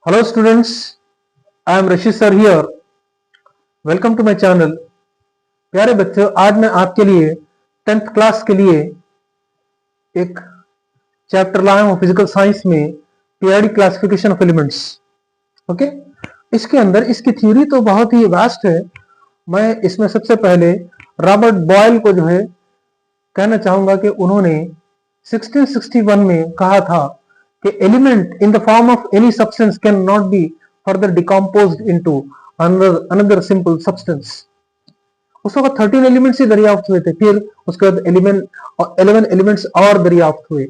Hello students, I am Rashid sir here. Welcome to my channel. प्यारे बच्चों, आज मैं आपके लिए 10th क्लास के लिए एक चैप्टर लाया हूं फिजिकल साइंस में, periodic classification of elements. Okay, इसके अंदर इसकी थ्योरी तो बहुत ही वास्ट है। मैं इसमें सबसे पहले रॉबर्ट बॉयल को जो है कहना चाहूंगा कि उन्होंने 1661 में कहा था कि element in the form of any substance can not be further decomposed into another simple substance. उस वक्त 13 एलिमेंट्स ही दरियाफ्त हुए थे। फिर उसके बाद 11 एलिमेंट्स और दरियाफ्त हुए।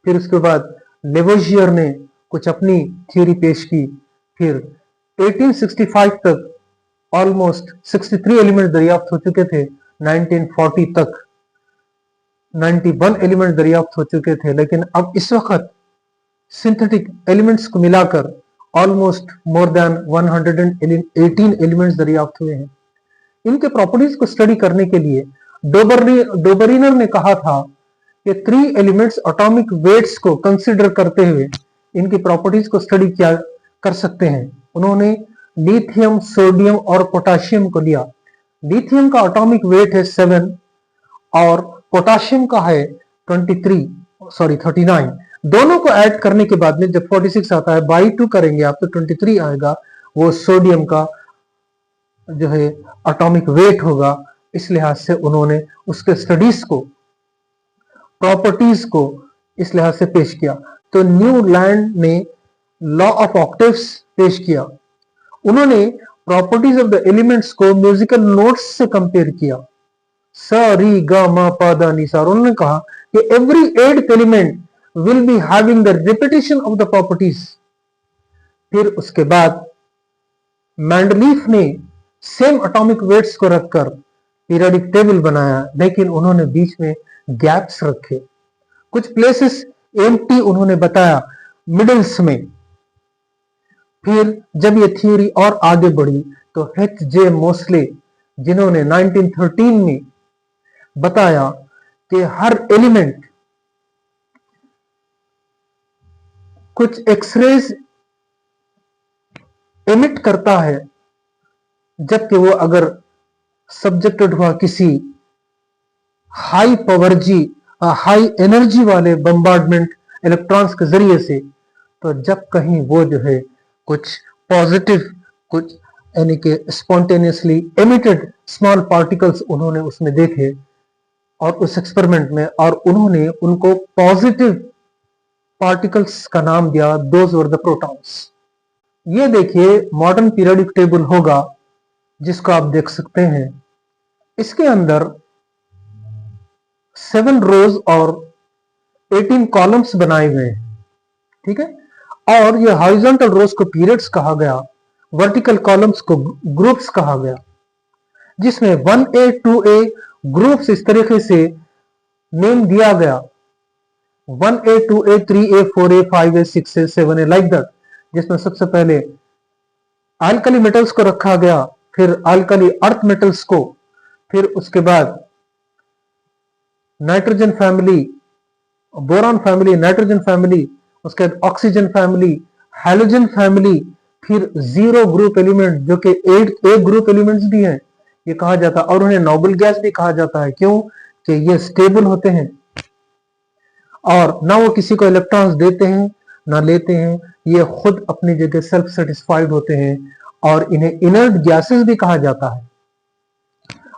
फिर उसके बाद लेवोजियर ने कुछ अपनी थ्योरी पेश की। फिर 1865 तक ऑलमोस्ट 63 एलिमेंट दरियाफ्त हो चुके थे। 1940 तक 91 एलिमेंट दरियाफ्त हो चुके थे। लेकिन अब इस वक्त सिंथेटिक एलिमेंट्स को मिलाकर ऑलमोस्ट मोर देन 118 एलिमेंट्स दरियाफ्त हुए हैं। इनके प्रॉपर्टीज को स्टडी करने के लिए डोबरिनर ने कहा था कि 3 एलिमेंट्स एटॉमिक वेट्स को कंसीडर करते हुए इनकी प्रॉपर्टीज को स्टडी किया कर सकते हैं। उन्होंने लिथियम, सोडियम और पोटाशियम को लिया। लिथियम का एटॉमिक वेट है 7 और पोटाशियम का है 39। दोनों को ऐड करने के बाद में जब 46 आता है, बाई 2 करेंगे आप तो 23 आएगा। वो सोडियम का जो है एटॉमिक वेट होगा। इस लिहाज से उन्होंने उसके स्टडीज को, प्रॉपर्टीज को इस लिहाज से पेश किया। तो न्यूलैंड ने लॉ ऑफ ऑक्टेव्स पेश किया। उन्होंने प्रॉपर्टीज ऑफ द एलिमेंट्स को म्यूजिकल नोट्स से कंपेयर किया। स री ग म प द नि सा। उन्होंने कहा कि every 8th element will be having the repetition of the properties। फिर उसके बाद मैंडलीफ ने सेम एटॉमिक वेट्स को रखकर पीरियोडिक टेबल बनाया, लेकिन उन्होंने बीच में गैप्स रखे। कुछ प्लेसेस एम्प्टी उन्होंने बताया मिडल्स में। फिर जब ये थ्योरी और आगे बढ़ी तो H.J. मोस्ले, जिन्होंने 1913 में बताया कि हर एलिमेंट कुछ एक्सरेज एमिट करता है, जबकि वो अगर सब्जेक्टेड हुआ किसी हाई एनर्जी वाले बम्बार्डमेंट इलेक्ट्रॉन्स के जरिए से, तो जब कहीं वो जो है कुछ पॉजिटिव, कुछ यानी कि स्पॉन्टेनियसली एमिटेड स्मॉल पार्टिकल्स उन्होंने उसमें देखे और उस एक्सपेरिमेंट में, और उन्होंने उनको पॉजिटिव पार्टिकल्स का नाम दिया, दोज वर द प्रोटॉन्स। ये देखिए मॉडर्न पीरियोडिक टेबल होगा जिसको आप देख सकते हैं। इसके अंदर 7 रोज और 18 कॉलम्स बनाए गए हैं, ठीक है। और ये हॉरिजॉन्टल रोज को पीरियड्स कहा गया, वर्टिकल कॉलम्स को ग्रुप्स कहा गया, जिसमें 1A 2A ग्रुप्स इस तरीके से नेम दिया गया, 1A 2A 3A 4A 5A 6A 7A like that. जिसमें सबसे पहले अल्कली मेटल्स को रखा गया, फिर अल्कली अर्थ मेटल्स को, फिर उसके बाद nitrogen family, boron family, nitrogen family, उसके बाद ऑक्सीजन फैमिली, हैलोजन फैमिली, फिर 0 ग्रुप एलिमेंट जो कि 8 ग्रुप एलिमेंट्स भी हैं, ये कहा जाता है। और उन्हें नोबल गैस भी कहा जाता है, क्यों कि ये स्टेबल होते हैं और ना वो किसी को इलेक्ट्रॉन्स देते हैं ना लेते हैं। ये खुद अपनी जगह सेल्फ सेटिस्फाइड होते हैं और इन्हें इनर्ट गैसेस भी कहा जाता है।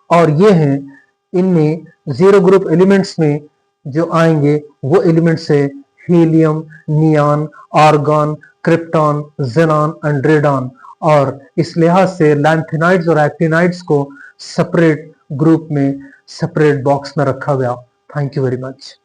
और ये हैं, इनमें 0 ग्रुप एलिमेंट्स में जो आएंगे वो एलिमेंट्स है helium, neon, argon, krypton, xenon and radon. और इस लिहाज से लैंथेनाइड्स और एक्टिनाइड्स को सेपरेट ग्रुप में, सेपरेट बॉक्स में रखा गया। Thank you very much.